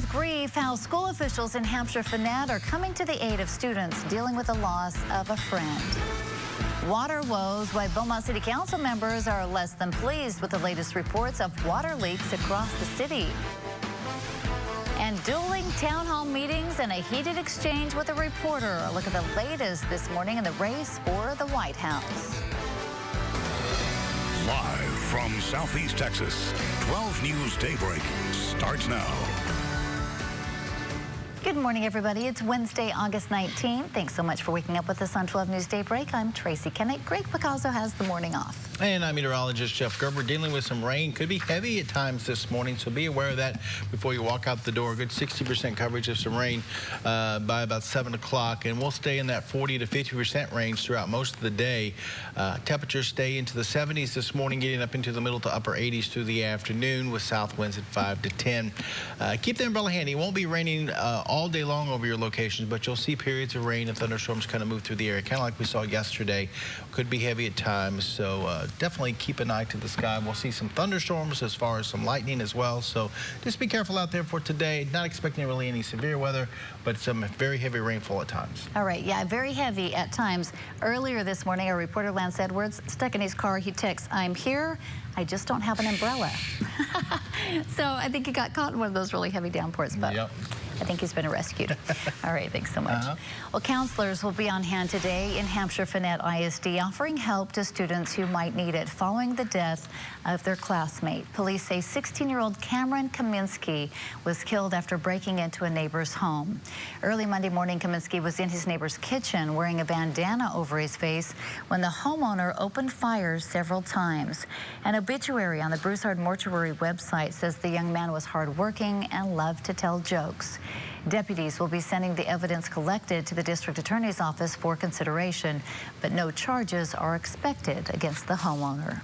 with grief, how school officials in Hampshire Fannett are coming to the aid of students dealing with the loss of a friend. Water woes, why Beaumont City Council members are less than pleased with the latest reports of water leaks across the city. And dueling town hall meetings and a heated exchange with a reporter. A look at the latest this morning in the race for the White House. Live from Southeast Texas, 12 News Daybreak starts now. Good morning, everybody. It's Wednesday, August 19th. Thanks so much for waking up with us on 12 News Daybreak. I'm Tracy Kennett. Greg Picasso has the morning off. And I'm meteorologist Jeff Gerber. Dealing with some rain. Could be heavy at times this morning, so be aware of that before you walk out the door. Good 60% coverage of some rain by about 7 o'clock, and we'll stay in that 40 to 50% range throughout most of the day. Temperatures stay into the 70s this morning, getting up into the middle to upper 80s through the afternoon with south winds at 5 to 10. Keep the umbrella handy. It won't be raining all day long over your locations, but you'll see periods of rain and thunderstorms kind of move through the area, kind of like we saw yesterday. Could be heavy at times, so definitely keep an eye to the sky. We'll see some thunderstorms as far as some lightning as well, so just be careful out there for today. Not expecting really any severe weather, but some very heavy rainfall at times. All right, yeah, very heavy at times. Earlier this morning, our reporter Lance Edwards, stuck in his car, he texts, "I'm here, I just don't have an umbrella." So I think he got caught in one of those really heavy downpours, but yep. I think he's been rescued. All right, thanks so much. Well, counselors will be on hand today in Hampshire Fannett ISD offering help to students who might need it following the death of their classmate. Police say 16-year-old Cameron Kaminsky was killed after breaking into a neighbor's home. Early Monday morning, Kaminsky was in his neighbor's kitchen wearing a bandana over his face when the homeowner opened fire several times. An obituary on the Broussard Mortuary website says the young man was hardworking and loved to tell jokes. Deputies will be sending the evidence collected to the district attorney's office for consideration, but no charges are expected against the homeowner.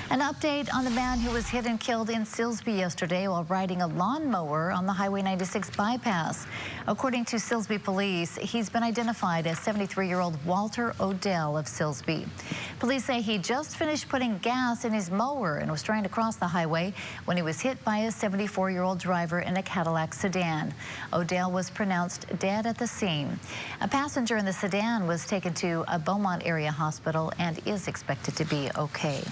An update on the man who was hit and killed in Silsbee yesterday while riding a lawnmower on the Highway 96 bypass. According to Silsbee police, he's been identified as 73-year-old Walter Odell of Silsbee. Police say he just finished putting gas in his mower and was trying to cross the highway when he was hit by a 74-year-old driver in a Cadillac sedan. Odell was pronounced dead at the scene. A passenger in the sedan was taken to a Beaumont area hospital and is expected to be okay.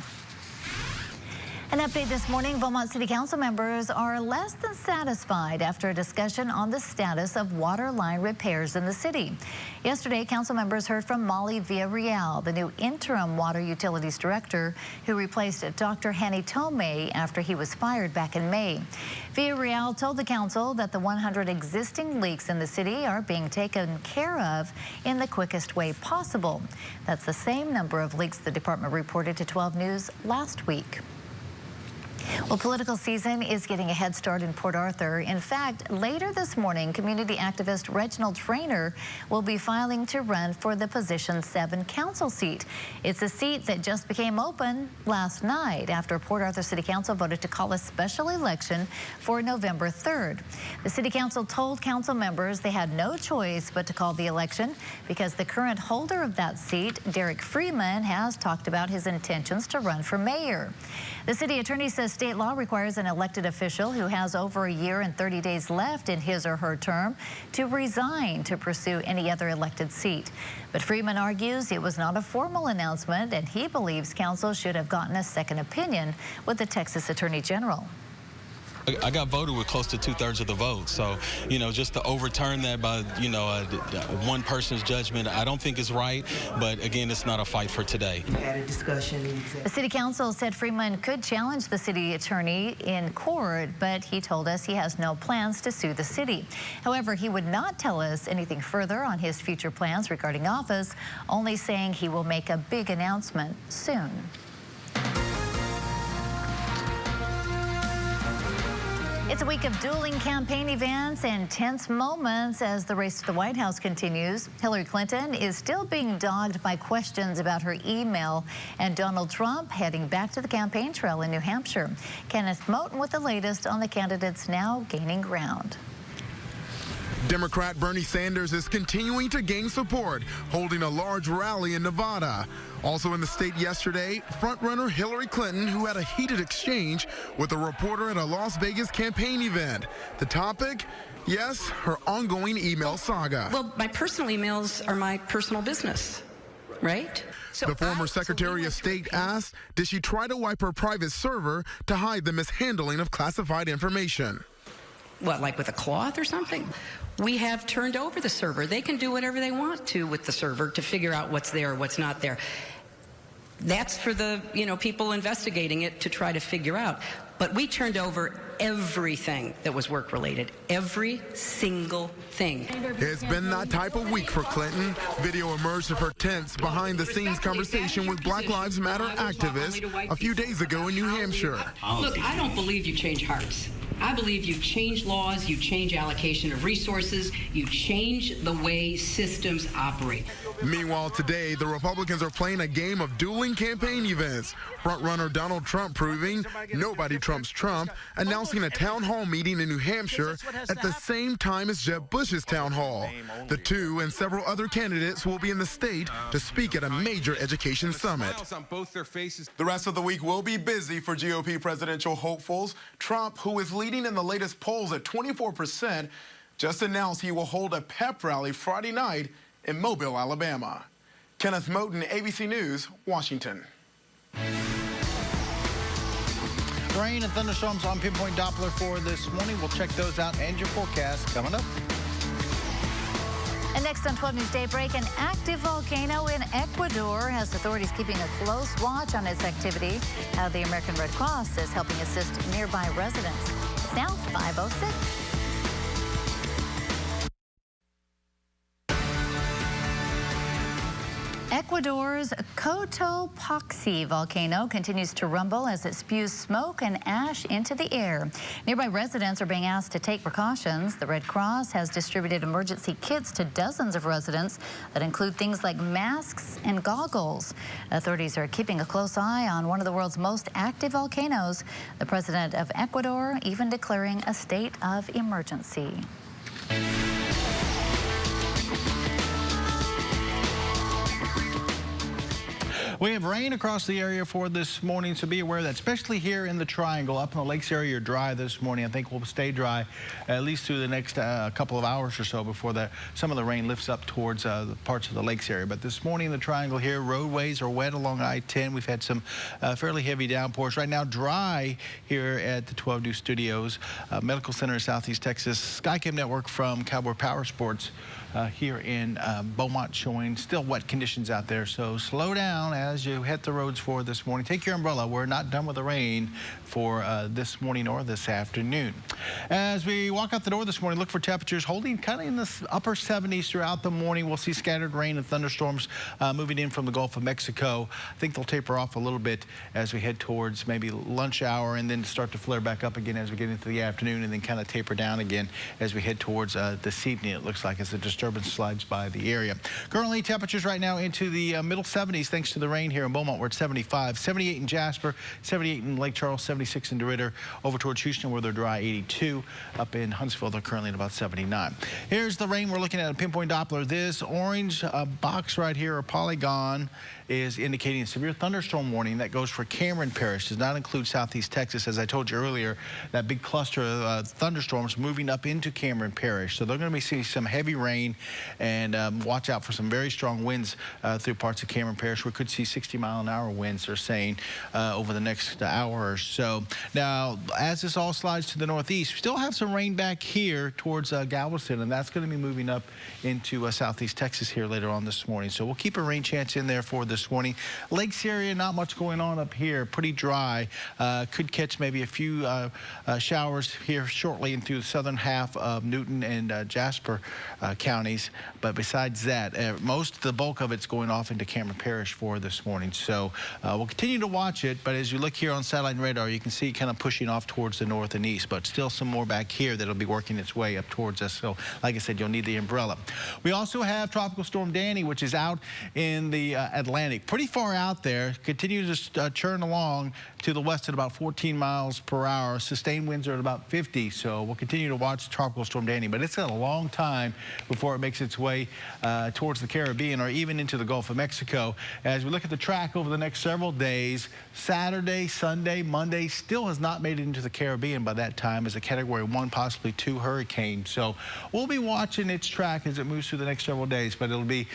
An update this morning, Beaumont City Council members are less than satisfied after a discussion on the status of water line repairs in the city. Yesterday, council members heard from Molly Villarreal, the new interim water utilities director, who replaced Dr. Hanny Tomei after he was fired back in May. Villarreal told the council that the 100 existing leaks in the city are being taken care of in the quickest way possible. That's the same number of leaks the department reported to 12 News last week. Well, political season is getting a head start in Port Arthur. In fact, later this morning, community activist Reginald Traynor will be filing to run for the Position 7 council seat. It's a seat that just became open last night after Port Arthur City Council voted to call a special election for November 3rd. The City Council told council members they had no choice but to call the election because the current holder of that seat, Derek Freeman, has talked about his intentions to run for mayor. The city attorney says state law requires an elected official who has over a year and 30 days left in his or her term to resign to pursue any other elected seat. But Freeman argues it was not a formal announcement, and he believes council should have gotten a second opinion with the Texas Attorney General. I got voted with close to 2/3 of the vote. So, just to overturn that by, one person's judgment, I don't think is right. But again, it's not a fight for today. Had a discussion. The city council said Freeman could challenge the city attorney in court, but he told us he has no plans to sue the city. However, he would not tell us anything further on his future plans regarding office, only saying he will make a big announcement soon. It's a week of dueling campaign events and tense moments as the race to the White House continues. Hillary Clinton is still being dogged by questions about her email, and Donald Trump heading back to the campaign trail in New Hampshire. Kenneth Moten with the latest on the candidates now gaining ground. Democrat Bernie Sanders is continuing to gain support, holding a large rally in Nevada. Also in the state yesterday, frontrunner Hillary Clinton, who had a heated exchange with a reporter at a Las Vegas campaign event. The topic? Yes, her ongoing email saga. Well, my personal emails are my personal business, right? The former Secretary of State asked, did she try to wipe her private server to hide the mishandling of classified information? What, like with a cloth or something? We have turned over the server. They can do whatever they want to with the server to figure out what's there, what's not there. That's for the, people investigating it to try to figure out. But we turned over everything that was work-related, every single thing. It's been that type of week for Clinton. Video emerged of her tense, behind-the-scenes conversation with Black Lives Matter activists a few days ago in New Hampshire. Look, I don't believe you change hearts. I believe you change laws, you change allocation of resources, you change the way systems operate. Meanwhile, today, the Republicans are playing a game of dueling campaign events. Frontrunner Donald Trump proving nobody trumps Trump, announcing a town hall meeting in New Hampshire at the same time as Jeb Bush's town hall. The two and several other candidates will be in the state to speak at a major education summit. The rest of the week will be busy for GOP presidential hopefuls. Trump, who is leading in the latest polls at 24%, just announced he will hold a pep rally Friday night in Mobile, Alabama. Kenneth Moten, ABC News, Washington. Rain and thunderstorms on Pinpoint Doppler for this morning. We'll check those out and your forecast coming up. And next on 12 News Daybreak, an active volcano in Ecuador has authorities keeping a close watch on its activity. How the American Red Cross is helping assist nearby residents. It's now 5:06. Ecuador's Cotopaxi volcano continues to rumble as it spews smoke and ash into the air. Nearby residents are being asked to take precautions. The Red Cross has distributed emergency kits to dozens of residents that include things like masks and goggles. Authorities are keeping a close eye on one of the world's most active volcanoes. The president of Ecuador even declaring a state of emergency. We have rain across the area for this morning, so be aware of that, especially here in the Triangle. Up in the lakes area, you're dry this morning. I think we'll stay dry at least through the next couple of hours or so before some of the rain lifts up towards the parts of the lakes area. But this morning in the Triangle here, roadways are wet along I-10. We've had some fairly heavy downpours. Right now, dry here at the 12 News Studios, Medical Center of Southeast Texas, SkyCam Network from Cowboy Power Sports. Here in Beaumont, showing still wet conditions out there. So slow down as you hit the roads for this morning. Take your umbrella. We're not done with the rain for this morning or this afternoon. As we walk out the door this morning, look for temperatures holding kind of in the upper 70s throughout the morning. We'll see scattered rain and thunderstorms moving in from the Gulf of Mexico. I think they'll taper off a little bit as we head towards maybe lunch hour and then start to flare back up again as we get into the afternoon and then kind of taper down again as we head towards this evening. It looks like as the disturbance slides by the area. Currently, temperatures right now into the middle 70s thanks to the rain here in Beaumont. We're at 75, 78 in Jasper, 78 in Lake Charles, 76 in DeRidder, over towards Houston where they're dry, 82. Up in Huntsville, they're currently at about 79. Here's the rain we're looking at a Pinpoint Doppler. This orange box right here, or polygon, is indicating a severe thunderstorm warning that goes for Cameron Parish. Does not include Southeast Texas. As I told you earlier, that big cluster of thunderstorms moving up into Cameron Parish. So they're going to be seeing some heavy rain and watch out for some very strong winds through parts of Cameron Parish. We could see 60-mile-an-hour winds, they're saying, over the next hour or so. Now, as this all slides to the northeast, we still have some rain back here towards Galveston, and that's going to be moving up into Southeast Texas here later on this morning. So we'll keep a rain chance in there for this morning. Lakes area, not much going on up here. Pretty dry. Could catch maybe a few showers here shortly and through the southern half of Newton and Jasper counties. But besides that, the bulk of it's going off into Cameron Parish for this morning. So we'll continue to watch it. But as you look here on satellite radar, you can see kind of pushing off towards the north and east. But still some more back here that'll be working its way up towards us. So like I said, you'll need the umbrella. We also have Tropical Storm Danny, which is out in the Atlantic. Danny. Pretty far out there. Continue to churn along to the west at about 14 miles per hour. Sustained winds are at about 50, so we'll continue to watch Tropical Storm Danny. But it's got a long time before it makes its way towards the Caribbean or even into the Gulf of Mexico. As we look at the track over the next several days, Saturday, Sunday, Monday still has not made it into the Caribbean by that time as a Category 1, possibly 2 hurricane. So we'll be watching its track as it moves through the next several days, but it'll be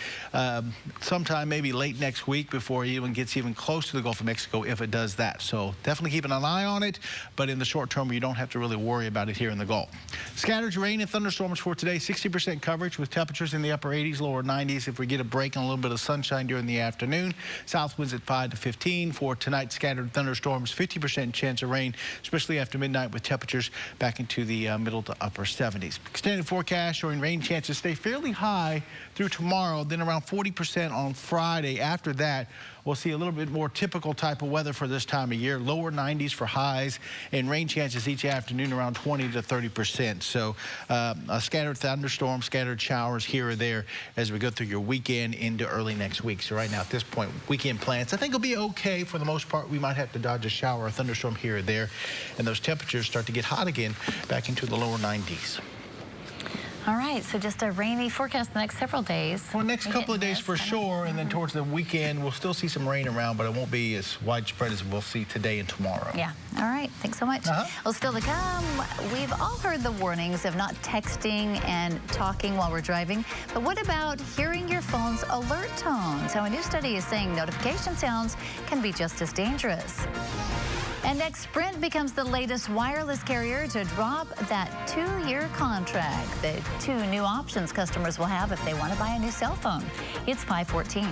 sometime maybe late next week before it even gets even close to the Gulf of Mexico if it does that. So definitely keeping an eye on it, but in the short term, you don't have to really worry about it here in the Gulf. Scattered rain and thunderstorms for today, 60% coverage with temperatures in the upper 80s, lower 90s. If we get a break and a little bit of sunshine during the afternoon, south winds at 5 to 15. For tonight, scattered thunderstorms, 50% chance of rain, especially after midnight with temperatures back into the middle to upper 70s. Extended forecast showing rain chances stay fairly high through tomorrow, then around 40% on Friday. After that, we'll see a little bit more typical type of weather for this time of year, lower 90s for highs, and rain chances each afternoon around 20 to 30%. So a scattered thunderstorm, scattered showers here or there as we go through your weekend into early next week. So right now at this point, weekend plans, I think will be okay for the most part. We might have to dodge a shower or thunderstorm here or there, and those temperatures start to get hot again back into the lower 90s. All right, so just a rainy forecast the next several days. Well, next couple of days for sure, and then towards the weekend, we'll still see some rain around, but it won't be as widespread as we'll see today and tomorrow. Yeah, all right, thanks so much. Well, still to come, we've all heard the warnings of not texting and talking while we're driving, but what about hearing your phone's alert tones? How a new study is saying notification sounds can be just as dangerous. And next, Sprint becomes the latest wireless carrier to drop that 2-year contract. The 2 new options customers will have if they want to buy a new cell phone. It's 5:14.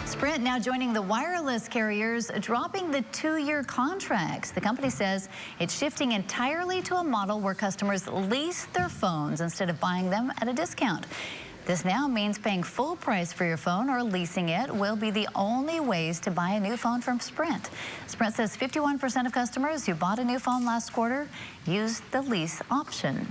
Sprint now joining the wireless carriers, dropping the 2-year contracts. The company says it's shifting entirely to a model where customers lease their phones instead of buying them at a discount. This now means paying full price for your phone or leasing it will be the only ways to buy a new phone from Sprint. Sprint says 51% of customers who bought a new phone last quarter used the lease option.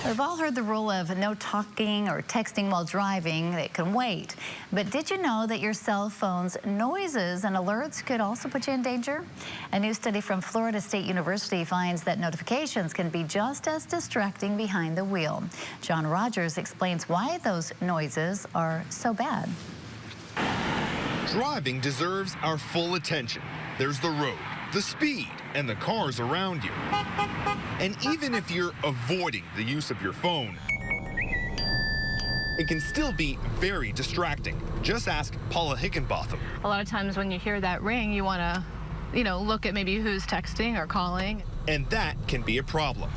We've all heard the rule of no talking or texting while driving. It can wait. But did you know that your cell phone's noises and alerts could also put you in danger? A new study from Florida State University finds that notifications can be just as distracting behind the wheel. John Rogers explains why those noises are so bad. Driving deserves our full attention. There's the road, the speed, and the cars around you. And even if you're avoiding the use of your phone, it can still be very distracting. Just ask Paula Higginbotham. A lot of times when you hear that ring, you want to, look at maybe who's texting or calling. And that can be a problem.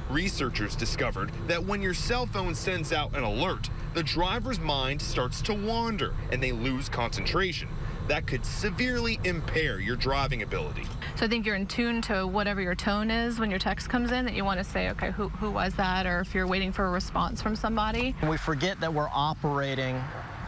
Researchers discovered that when your cell phone sends out an alert, the driver's mind starts to wander and they lose concentration. That could severely impair your driving ability. So I think you're in tune to whatever your tone is when your text comes in, that you want to say, okay, who was that? Or if you're waiting for a response from somebody. We forget that we're operating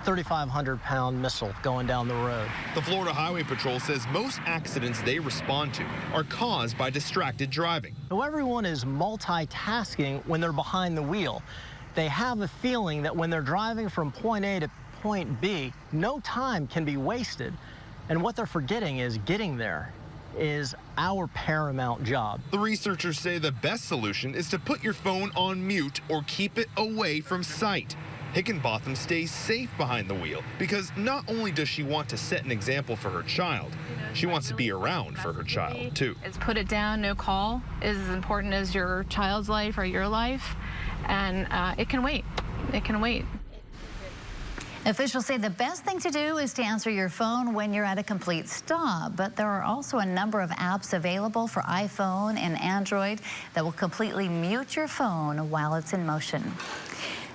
3,500-pound missile going down the road. The Florida Highway Patrol says most accidents they respond to are caused by distracted driving. So everyone is multitasking when they're behind the wheel. They have a feeling that when they're driving from point A to point B, no time can be wasted. And what they're forgetting is getting there is our paramount job. The researchers say the best solution is to put your phone on mute or keep it away from sight. Higginbotham stays safe behind the wheel because not only does she want to set an example for her child, she wants to be around for her child too. It's put it down, no call is as important as your child's life or your life, and it can wait. It can wait. Officials say the best thing to do is to answer your phone when you're at a complete stop, but there are also a number of apps available for iPhone and Android that will completely mute your phone while it's in motion.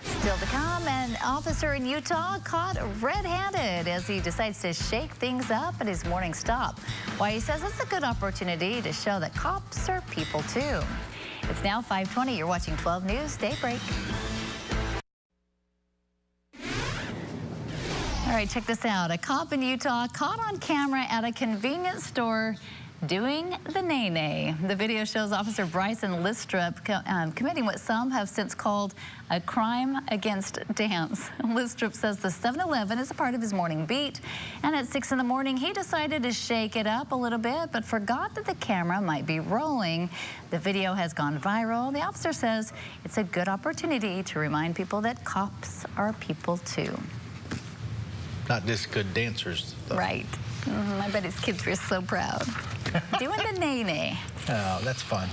Still to come, an officer in Utah caught red-handed as he decides to shake things up at his morning stop. Why he says it's a good opportunity to show that cops are people too. It's now 5:20. You're watching 12 News Daybreak. All right, check this out. A cop in Utah caught on camera at a convenience store doing the nay-nay. The video shows Officer Bryson Listrup committing what some have since called a crime against dance. Listrup says the 7-Eleven is a part of his morning beat, and at 6 in the morning he decided to shake it up a little bit, but forgot that the camera might be rolling. The video has gone viral. The officer says it's a good opportunity to remind people that cops are people too. Not just good dancers, though. Right. I bet his kids were so proud. Doing the nay-nay. Oh, that's fun.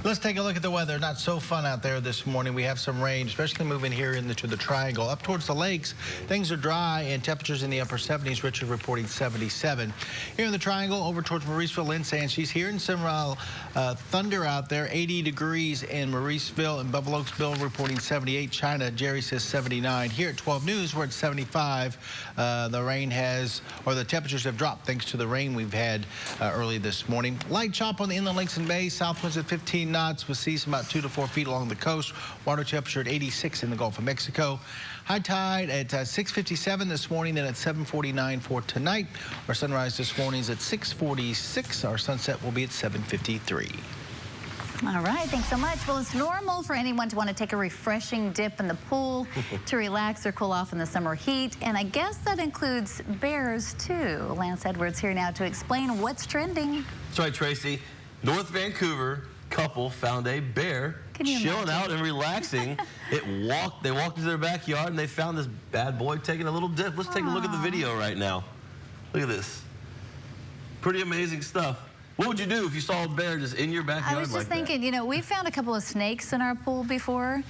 Let's take a look at the weather. Not so fun out there this morning. We have some rain, especially moving here into the triangle. Up towards the lakes, things are dry and temperatures in the upper 70s. Richard reporting 77. Here in the triangle, over towards Mauriceville, Lynn Sands, she's hearing some thunder out there. 80 degrees in Mauriceville, and Buffalo Oaks Bill reporting 78. China, Jerry says 79. Here at 12 News, we're at 75. The rain has, or the temperatures have dropped thanks to the rain we've had early this morning. Light chop on the inland lakes and bays. South winds at 15 knots with seas about 2 to 4 feet along the coast. Water temperature at 86 in the Gulf of Mexico. High tide at 6:57 this morning, then at 7:49 for tonight. Our sunrise this morning is at 6:46. Our sunset will be at 7:53. All right, thanks so much. Well, it's normal for anyone to want to take a refreshing dip in the pool to relax or cool off in the summer heat, and I guess that includes bears too. Lance Edwards here now to explain what's trending. That's right, Tracy. North Vancouver couple found a bear chilling out and relaxing. They walked into their backyard and they found this bad boy taking a little dip. Let's take a look at the video right now. Look at this. Pretty amazing stuff. What would you do if you saw a bear just in your backyard? I was just thinking, you know, we found a couple of snakes in our pool before,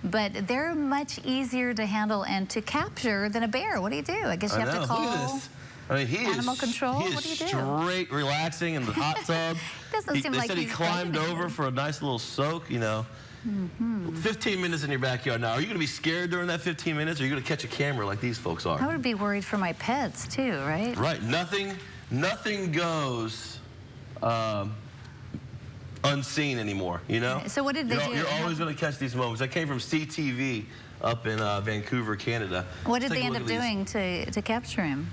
but they're much easier to handle and to capture than a bear. What do you do? I guess you have to call Look at this. I mean, he animal is, control. He What do you is do? straight relaxing in the hot tub. Doesn't seem they like said he he's climbed biting over for a nice little soak, you know. 15 minutes in your backyard. Now, are you going to be scared during that 15 minutes, or are you going to catch a camera like these folks are? I would be worried for my pets too, right? Right. Nothing goes unseen anymore, you know? So what did they do? You're always going to catch these moments. That came from CTV up in Vancouver, Canada. What did they end up doing to capture him?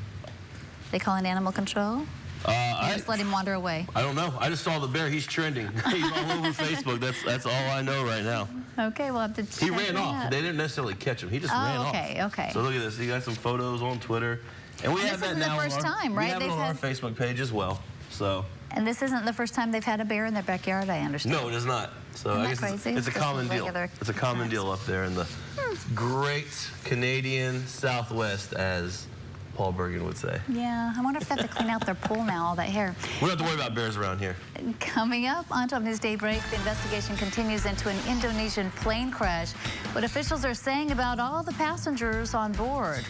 They call in animal control? Just let him wander away? I don't know. I just saw the bear. He's trending. He's all over Facebook. That's all I know right now. Okay, we'll have to check. He ran off. They didn't necessarily catch him. He just ran off. Okay. So look at this. He got some photos on Twitter. And we have that now. This isn't the first time, right? We have it on our Facebook page as well. So. And this isn't the first time they've had a bear in their backyard, I understand. No, it is not. So Isn't I guess that crazy? it's a common deal. It's a common deal up there in the great Canadian Southwest, as Paul Bergen would say. Yeah, I wonder if they have to clean out their pool now, all that hair. We don't have to worry about bears around here. Coming up on Top News Daybreak, the investigation continues into an Indonesian plane crash. What officials are saying about all the passengers on board.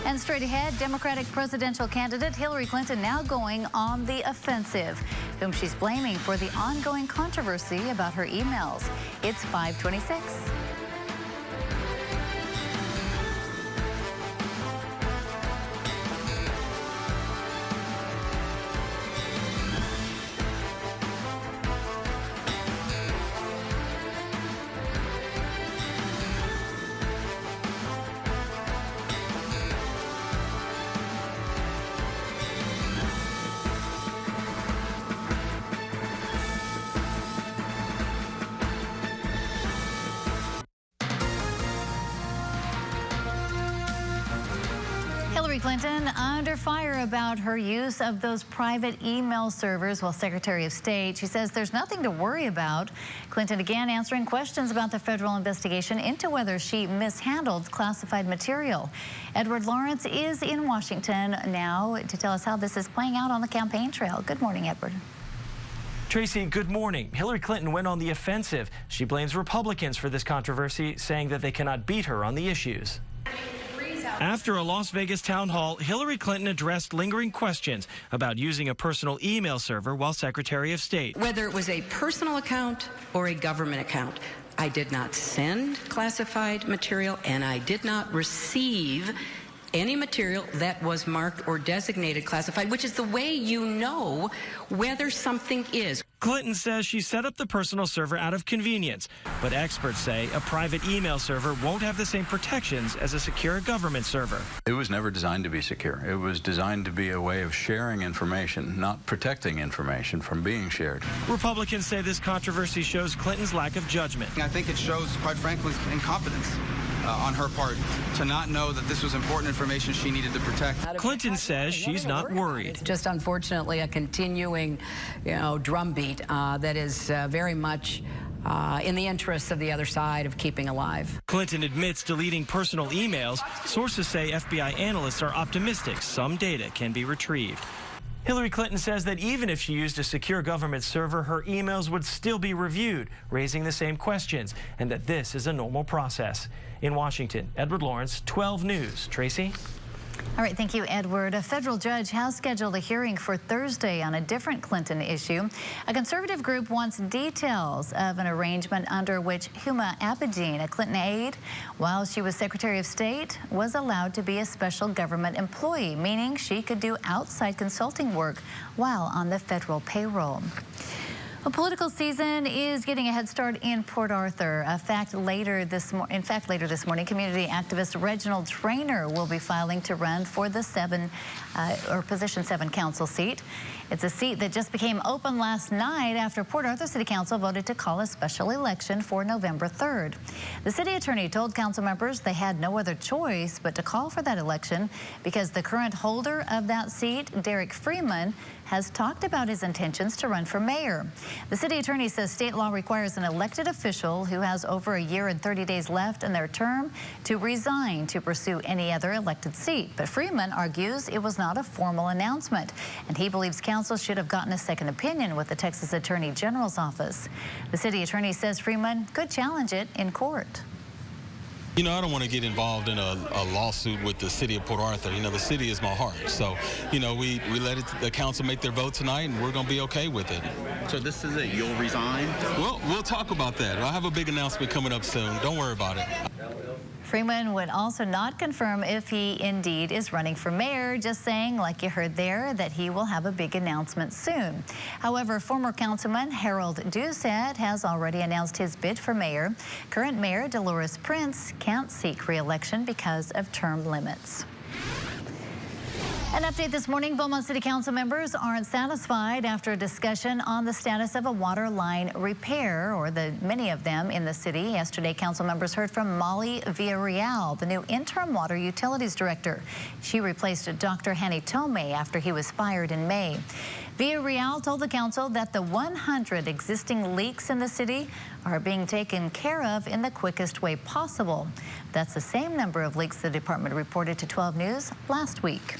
And straight ahead, Democratic presidential candidate Hillary Clinton now going on the offensive, whom she's blaming for the ongoing controversy about her emails. It's 5:26. Hillary Clinton under fire about her use of those private email servers while Secretary of State. She says there's nothing to worry about. Clinton again answering questions about the federal investigation into whether she mishandled classified material. Edward Lawrence is in Washington now to tell us how this is playing out on the campaign trail. Good morning, Edward. Tracy, good morning. Hillary Clinton went on the offensive. She blames Republicans for this controversy, saying that they cannot beat her on the issues. After a Las Vegas town hall, Hillary Clinton addressed lingering questions about using a personal email server while Secretary of State. Whether it was a personal account or a government account, I did not send classified material, and I did not receive any material that was marked or designated classified, which is the way you know whether something is. Clinton says she set up the personal server out of convenience, but experts say a private email server won't have the same protections as a secure government server. It was never designed to be secure. It was designed to be a way of sharing information, not protecting information from being shared. Republicans say this controversy shows Clinton's lack of judgment. I think it shows, quite frankly, incompetence on her part to not know that this was important information she needed to protect. Clinton says she's not worried. It's just unfortunately a continuing, drumbeat that is very much in the interests of the other side of keeping alive. Clinton admits deleting personal emails. Sources say FBI analysts are optimistic some data can be retrieved. Hillary Clinton says that even if she used a secure government server, her emails would still be reviewed, raising the same questions, and that this is a normal process. In Washington, Edward Lawrence, 12 News. Tracy? All right, thank you, Edward. A federal judge has scheduled a hearing for Thursday on a different Clinton issue. A conservative group wants details of an arrangement under which Huma Abedin, a Clinton aide, while she was Secretary of State, was allowed to be a special government employee, meaning she could do outside consulting work while on the federal payroll. A political season is getting a head start in Port Arthur. In fact, later this morning, community activist Reginald Traynor will be filing to run for the position 7 council seat. It's a seat that just became open last night after Port Arthur City Council voted to call a special election for November 3rd. The city attorney told council members they had no other choice but to call for that election because the current holder of that seat, Derek Freeman, has talked about his intentions to run for mayor. The city attorney says state law requires an elected official who has over a year and 30 days left in their term to resign to pursue any other elected seat. But Freeman argues it was not a formal announcement, and he believes council should have gotten a second opinion with the Texas Attorney General's office. The city attorney says Freeman could challenge it in court. I don't want to get involved in a lawsuit with the city of Port Arthur. The city is my heart. So, we let the council make their vote tonight, and we're going to be okay with it. So this is it. You'll resign? Well, we'll talk about that. I have a big announcement coming up soon. Don't worry about it. Freeman would also not confirm if he indeed is running for mayor, just saying, like you heard there, that he will have a big announcement soon. However, former councilman Harold Doucette has already announced his bid for mayor. Current mayor Dolores Prince can't seek re-election because of term limits. An update this morning, Beaumont City Council members aren't satisfied after a discussion on the status of a water line repair, or many of them in the city. Yesterday, council members heard from Molly Villarreal, the new interim water utilities director. She replaced Dr. Hanny Tomei after he was fired in May. Villarreal told the council that the 100 existing leaks in the city are being taken care of in the quickest way possible. That's the same number of leaks the department reported to 12 News last week.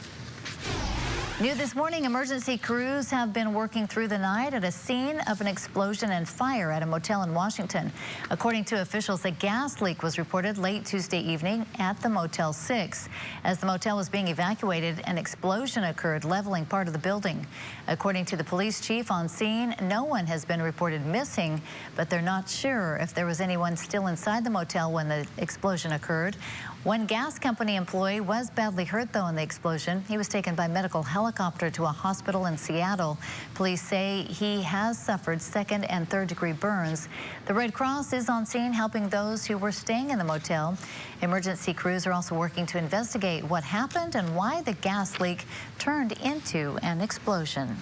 New this morning, emergency crews have been working through the night at a scene of an explosion and fire at a motel in Washington. According to officials, a gas leak was reported late Tuesday evening at the Motel 6. As the motel was being evacuated, an explosion occurred, leveling part of the building. According to the police chief on scene, no one has been reported missing, but they're not sure if there was anyone still inside the motel when the explosion occurred. One gas company employee was badly hurt, though, in the explosion. He was taken by medical helicopter to a hospital in Seattle. Police say he has suffered second and third degree burns. The Red Cross is on scene helping those who were staying in the motel. Emergency crews are also working to investigate what happened and why the gas leak turned into an explosion.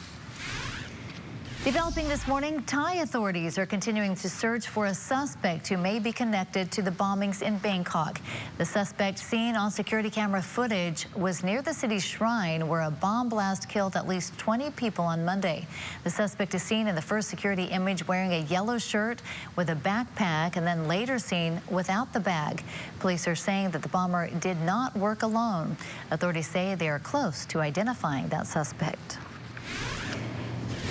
Developing this morning, Thai authorities are continuing to search for a suspect who may be connected to the bombings in Bangkok. The suspect seen on security camera footage was near the city's shrine where a bomb blast killed at least 20 people on Monday. The suspect is seen in the first security image wearing a yellow shirt with a backpack and then later seen without the bag. Police are saying that the bomber did not work alone. Authorities say they are close to identifying that suspect.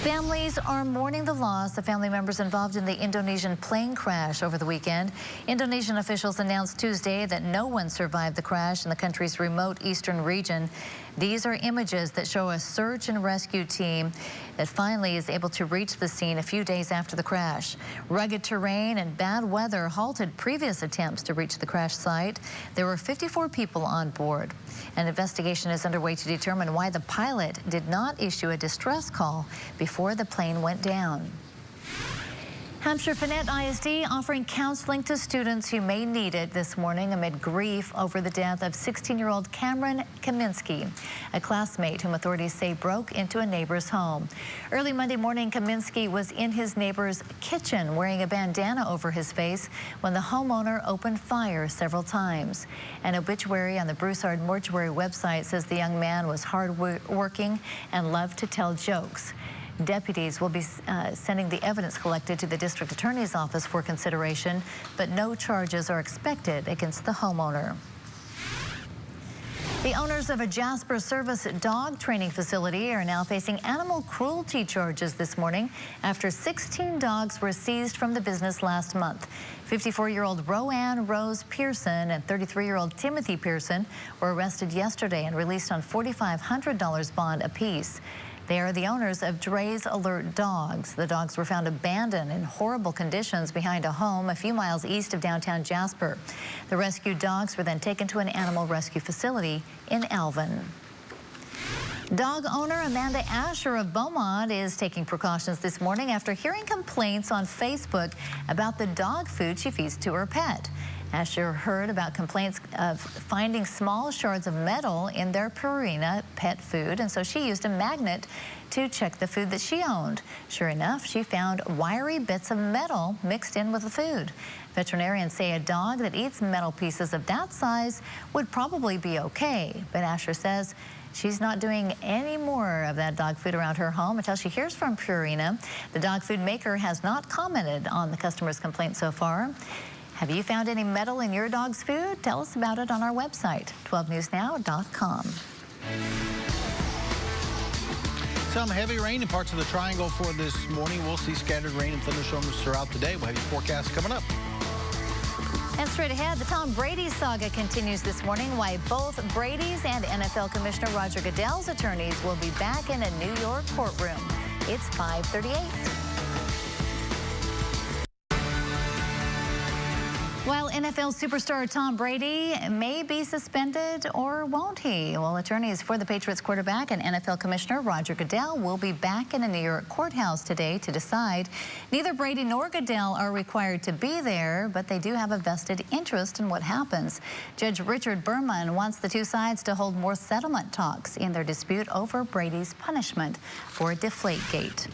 Families are mourning the loss of family members involved in the Indonesian plane crash over the weekend. Indonesian officials announced Tuesday that no one survived the crash in the country's remote eastern region. These are images that show a search and rescue team that finally is able to reach the scene a few days after the crash. Rugged terrain and bad weather halted previous attempts to reach the crash site. There were 54 people on board. An investigation is underway to determine why the pilot did not issue a distress call before the plane went down. Hampshire Finette ISD offering counseling to students who may need it this morning amid grief over the death of 16-year-old Cameron Kaminsky, a classmate whom authorities say broke into a neighbor's home. Early Monday morning, Kaminsky was in his neighbor's kitchen wearing a bandana over his face when the homeowner opened fire several times. An obituary on the Broussard Mortuary website says the young man was hard-working and loved to tell jokes. Deputies will be sending the evidence collected to the district attorney's office for consideration, but no charges are expected against the homeowner. The owners of a Jasper Service dog training facility are now facing animal cruelty charges this morning after 16 dogs were seized from the business last month. 54-year-old Roanne Rose Pearson and 33-year-old Timothy Pearson were arrested yesterday and released on $4,500 bond apiece. They are the owners of Dre's Alert Dogs. The dogs were found abandoned in horrible conditions behind a home a few miles east of downtown Jasper. The rescued dogs were then taken to an animal rescue facility in Alvin. Dog owner Amanda Asher of Beaumont is taking precautions this morning after hearing complaints on Facebook about the dog food she feeds to her pet. Asher heard about complaints of finding small shards of metal in their Purina pet food, and so she used a magnet to check the food that she owned. Sure enough, she found wiry bits of metal mixed in with the food. Veterinarians say a dog that eats metal pieces of that size would probably be okay, but Asher says she's not doing any more of that dog food around her home until she hears from Purina. The dog food maker has not commented on the customer's complaint so far. Have you found any metal in your dog's food? Tell us about it on our website, 12newsnow.com. Some heavy rain in parts of the Triangle for this morning. We'll see scattered rain and thunderstorms throughout the day. We'll have your forecast coming up. And straight ahead, the Tom Brady saga continues this morning. Why both Brady's and NFL Commissioner Roger Goodell's attorneys will be back in a New York courtroom. It's 5:38. While NFL superstar Tom Brady may be suspended, or won't he? Well, attorneys for the Patriots quarterback and NFL Commissioner Roger Goodell will be back in a New York courthouse today to decide. Neither Brady nor Goodell are required to be there, but they do have a vested interest in what happens. Judge Richard Berman wants the two sides to hold more settlement talks in their dispute over Brady's punishment for Deflategate.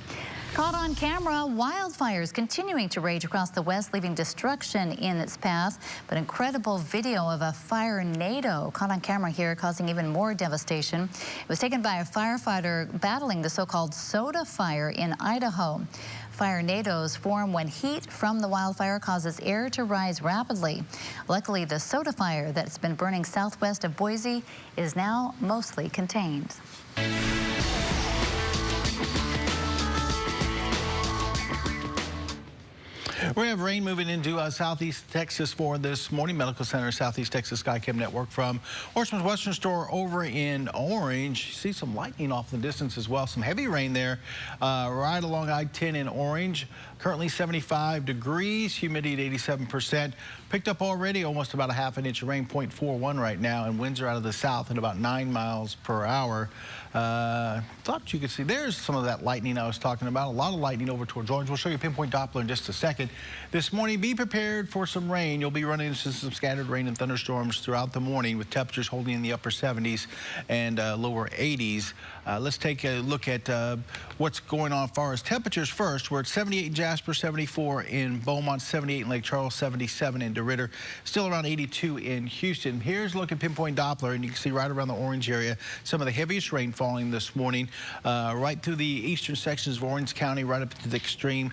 Caught on camera, wildfires continuing to rage across the West, leaving destruction in its path. But incredible video of a fire-nado caught on camera here, causing even more devastation. It was taken by a firefighter battling the so-called soda fire in Idaho. Fire-nados form when heat from the wildfire causes air to rise rapidly. Luckily, the soda fire that's been burning southwest of Boise is now mostly contained. We have rain moving into southeast Texas for this morning. Medical Center, Southeast Texas Skycam Network from Horseman's Western Store over in Orange. You see some lightning off in the distance as well. Some heavy rain there right along I-10 in Orange. Currently 75 degrees, humidity at 87%. Picked up already almost about a half an inch of rain, 0.41 right now, and winds are out of the south at about 9 miles per hour. Thought you could see there's some of that lightning I was talking about. A lot of lightning over towards Orange. We'll show you a pinpoint Doppler in just a second. This morning, be prepared for some rain. You'll be running into some scattered rain and thunderstorms throughout the morning, with temperatures holding in the upper 70s and lower 80s. Let's take a look at what's going on as far as temperatures first. We're at 78 in Jasper, 74 in Beaumont, 78 in Lake Charles, 77 in DeRidder, still around 82 in Houston. Here's a look at pinpoint Doppler, and you can see right around the Orange area some of the heaviest rain falling this morning, right through the eastern sections of Orange County, right up to the extreme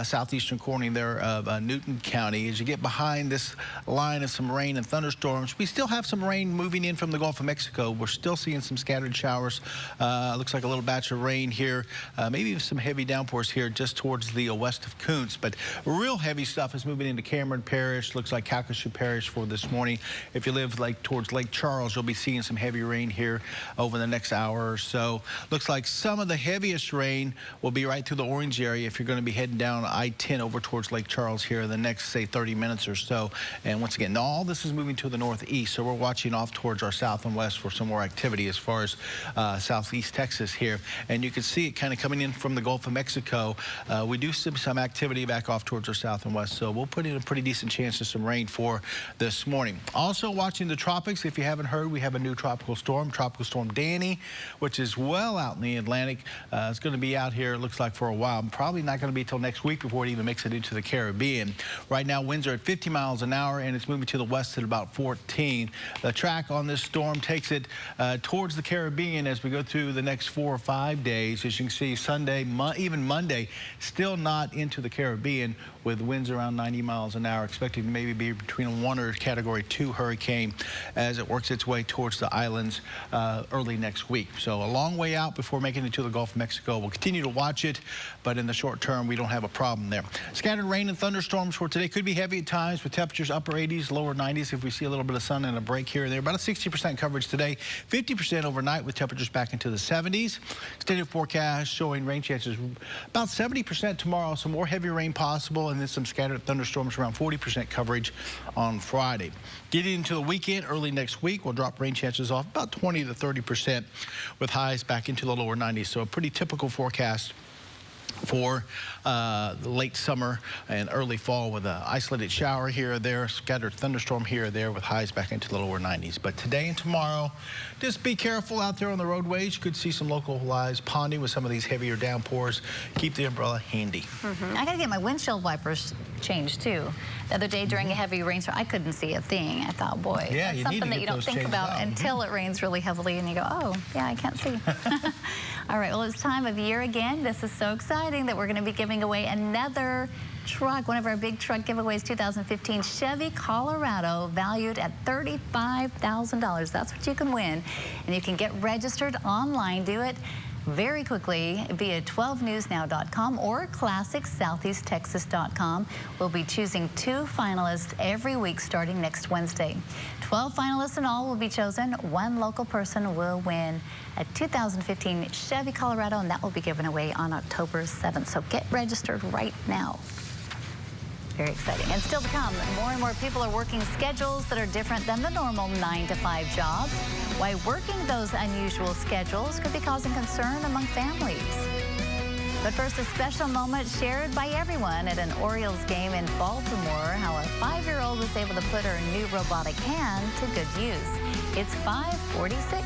southeastern corner there of Newton County. As you get behind this line of some rain and thunderstorms, we still have some rain moving in from the Gulf of Mexico. We're still seeing some scattered showers. Looks like a little batch of rain here, maybe even some heavy downpours here just towards the west of Kuntz. But real heavy stuff is moving into Cameron Parish. Looks like Calcasieu Parish for this morning. If you live towards Lake Charles, you'll be seeing some heavy rain here over the next hour or so. Looks like some of the heaviest rain will be right through the Orange area if you're going to be heading down I-10 over towards towards Lake Charles here in the next, say, 30 minutes or so. And once again, all this is moving to the northeast, so we're watching off towards our south and west for some more activity as far as southeast Texas here. And you can see it kind of coming in from the Gulf of Mexico. We do see some activity back off towards our south and west, so we'll put in a pretty decent chance of some rain for this morning. Also watching the tropics, if you haven't heard, we have a new tropical storm, Tropical Storm Danny, which is well out in the Atlantic. It's going to be out here, it looks like, for a while. Probably not going to be until next week before it even makes it into the Caribbean. Right now, winds are at 50 miles an hour, and it's moving to the west at about 14. The track on this storm takes it towards the Caribbean as we go through the next 4 or 5 days. As you can see, Sunday, even Monday, still not into the Caribbean with winds around 90 miles an hour, expecting to maybe be between a 1 or Category 2 hurricane as it works its way towards the islands early next week. So a long way out before making it to the Gulf of Mexico. We'll continue to watch it, but in the short term, we don't have a problem there. Scattered rain and thunderstorms for today could be heavy at times with temperatures upper 80s, lower 90s if we see a little bit of sun and a break here and there. About a 60% coverage today, 50% overnight with temperatures back into the 70s. Extended forecast showing rain chances about 70% tomorrow, some more heavy rain possible, and then some scattered thunderstorms around 40% coverage on Friday. Getting into the weekend, early next week, we'll drop rain chances off about 20 to 30% with highs back into the lower 90s. So a pretty typical forecast for late summer and early fall with an isolated shower here or there, scattered thunderstorm here or there with highs back into the lower 90s. But today and tomorrow, just be careful out there on the roadways. You could see some localized ponding with some of these heavier downpours. Keep the umbrella handy. I got to get my windshield wipers changed, too. The other day during a heavy rainstorm, I couldn't see a thing. I thought, boy, yeah, that's something that you don't think about until it rains really heavily and you go, oh, yeah, I can't see. All right, well, it's time of year again. This is so exciting that we're going to be giving away another truck, one of our big truck giveaways, 2015 Chevy Colorado, valued at $35,000. That's what you can win. And you can get registered online. Do it very quickly via 12newsnow.com or classicsoutheasttexas.com. We'll be choosing 2 finalists every week starting next Wednesday. 12 finalists in all will be chosen. 1 local person will win a 2015 Chevy Colorado, and that will be given away on October 7th. So get registered right now. Very exciting. And still to come, more and more people are working schedules that are different than the normal 9-to-5 jobs. Why working those unusual schedules could be causing concern among families. But first, a special moment shared by everyone at an Orioles game in Baltimore, how a 5-year-old was able to put her new robotic hand to good use. It's 5:46.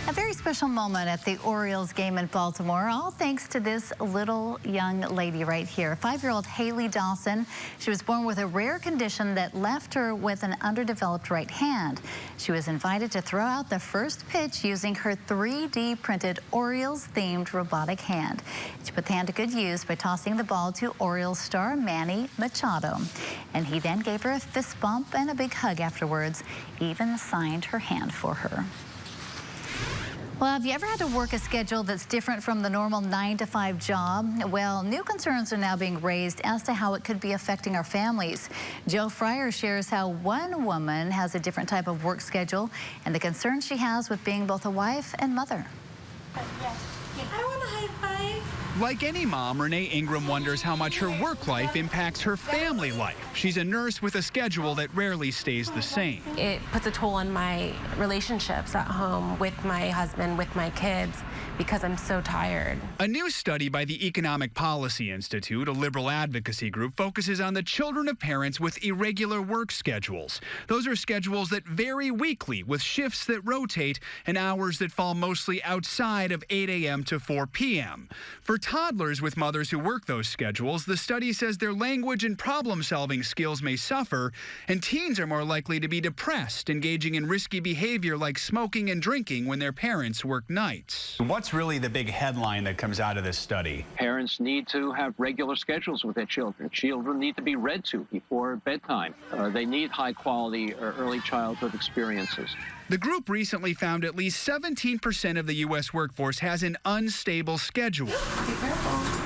A very special moment at the Orioles game in Baltimore, all thanks to this little young lady right here, 5-year-old Haley Dawson. She was born with a rare condition that left her with an underdeveloped right hand. She was invited to throw out the first pitch using her 3D printed Orioles-themed robotic hand. She put the hand to good use by tossing the ball to Orioles star Manny Machado. And he then gave her a fist bump and a big hug afterwards, even signed her hand for her. Well, have you ever had to work a schedule that's different from the normal 9-to-5 job? Well, new concerns are now being raised as to how it could be affecting our families. Joe Fryer shares how one woman has a different type of work schedule and the concerns she has with being both a wife and mother. I want a high five. Like any mom, Renee Ingram wonders how much her work life impacts her family life. She's a nurse with a schedule that rarely stays the same. It puts a toll on my relationships at home with my husband, with my kids, because I'm so tired. A new study by the Economic Policy Institute, a liberal advocacy group, focuses on the children of parents with irregular work schedules. Those are schedules that vary weekly with shifts that rotate and hours that fall mostly outside of 8 a.m. to 4 p.m. For toddlers with mothers who work those schedules, the study says their language and problem-solving skills may suffer, and teens are more likely to be depressed, engaging in risky behavior like smoking and drinking when their parents work nights. What's really the big headline that comes out of this study? Parents need to have regular schedules with their children. Children need to be read to before bedtime. They need high-quality early childhood experiences. The group recently found at least 17% of the U.S. workforce has an unstable schedule.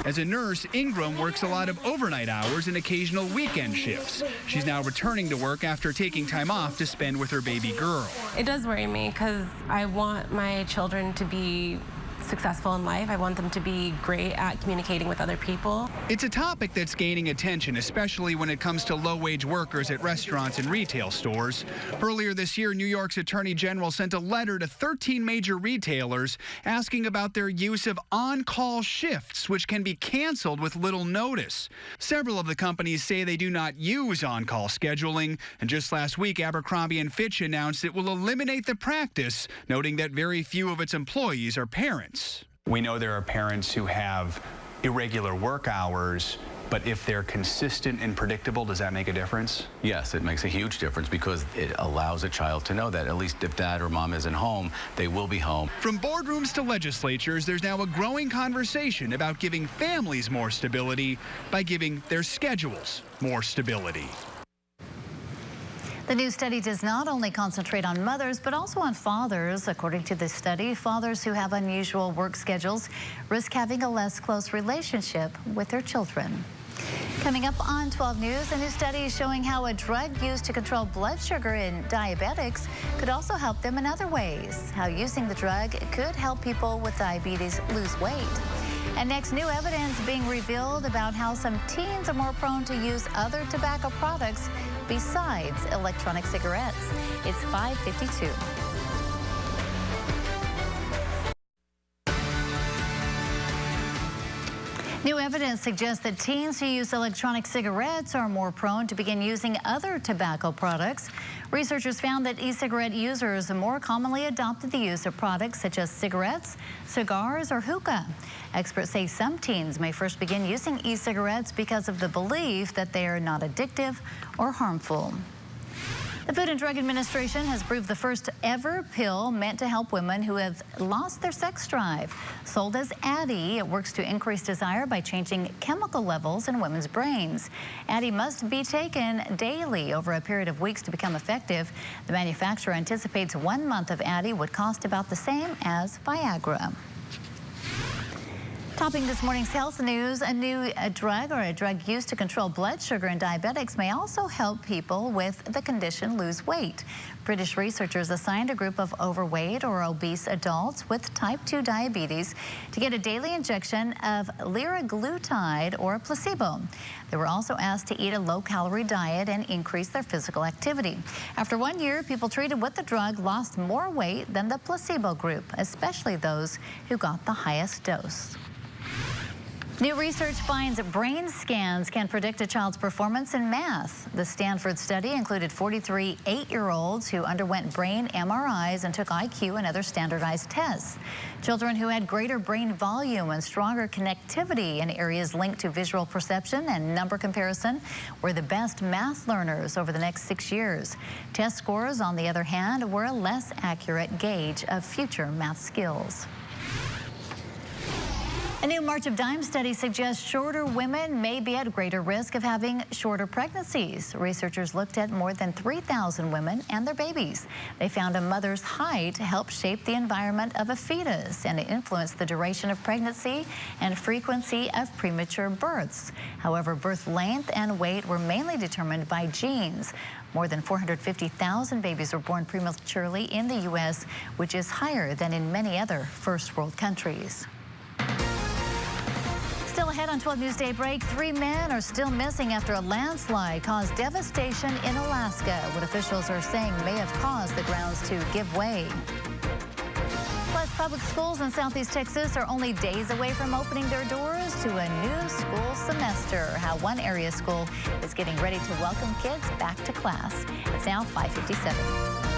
As a nurse, Ingram works a lot of overnight hours and occasional weekend shifts. She's now returning to work after taking time off to spend with her baby girl. It does worry me because I want my children to be successful in life. I want them to be great at communicating with other people. It's a topic that's gaining attention, especially when it comes to low-wage workers at restaurants and retail stores. Earlier this year, New York's Attorney General sent a letter to 13 major retailers asking about their use of on-call shifts, which can be canceled with little notice. Several of the companies say they do not use on-call scheduling, and just last week, Abercrombie & Fitch announced it will eliminate the practice, noting that very few of its employees are parents. We know there are parents who have irregular work hours, but if they're consistent and predictable, does that make a difference? Yes, it makes a huge difference because it allows a child to know that at least if dad or mom isn't home, they will be home. From boardrooms to legislatures, there's now a growing conversation about giving families more stability by giving their schedules more stability. The new study does not only concentrate on mothers, but also on fathers. According to the study, fathers who have unusual work schedules risk having a less close relationship with their children. Coming up on 12 News, a new study is showing how a drug used to control blood sugar in diabetics could also help them in other ways. How using the drug could help people with diabetes lose weight. And next, new evidence being revealed about how some teens are more prone to use other tobacco products besides electronic cigarettes. It's 5:52. New evidence suggests that teens who use electronic cigarettes are more prone to begin using other tobacco products. Researchers found that e-cigarette users more commonly adopted the use of products such as cigarettes, cigars, or hookah. Experts say some teens may first begin using e-cigarettes because of the belief that they are not addictive or harmful. The Food and Drug Administration has approved the first ever pill meant to help women who have lost their sex drive. Sold as Addie, it works to increase desire by changing chemical levels in women's brains. Addie must be taken daily over a period of weeks to become effective. The manufacturer anticipates 1 month of Addie would cost about the same as Viagra. Topping this morning's health news, a new drug used to control blood sugar in diabetics may also help people with the condition lose weight. British researchers assigned a group of overweight or obese adults with type 2 diabetes to get a daily injection of liraglutide or a placebo. They were also asked to eat a low-calorie diet and increase their physical activity. After 1 year, people treated with the drug lost more weight than the placebo group, especially those who got the highest dose. New research finds that brain scans can predict a child's performance in math. The Stanford study included 43 8-year-olds who underwent brain MRIs and took IQ and other standardized tests. Children who had greater brain volume and stronger connectivity in areas linked to visual perception and number comparison were the best math learners over the next 6 years. Test scores, on the other hand, were a less accurate gauge of future math skills. A new March of Dimes study suggests shorter women may be at greater risk of having shorter pregnancies. Researchers looked at more than 3,000 women and their babies. They found a mother's height helped shape the environment of a fetus, and it influenced the duration of pregnancy and frequency of premature births. However, birth length and weight were mainly determined by genes. More than 450,000 babies were born prematurely in the U.S., which is higher than in many other first world countries. Still ahead on 12 News Daybreak, 3 men are still missing after a landslide caused devastation in Alaska. What officials are saying may have caused the grounds to give way. Plus, public schools in Southeast Texas are only days away from opening their doors to a new school semester. How one area school is getting ready to welcome kids back to class. It's now 5:57.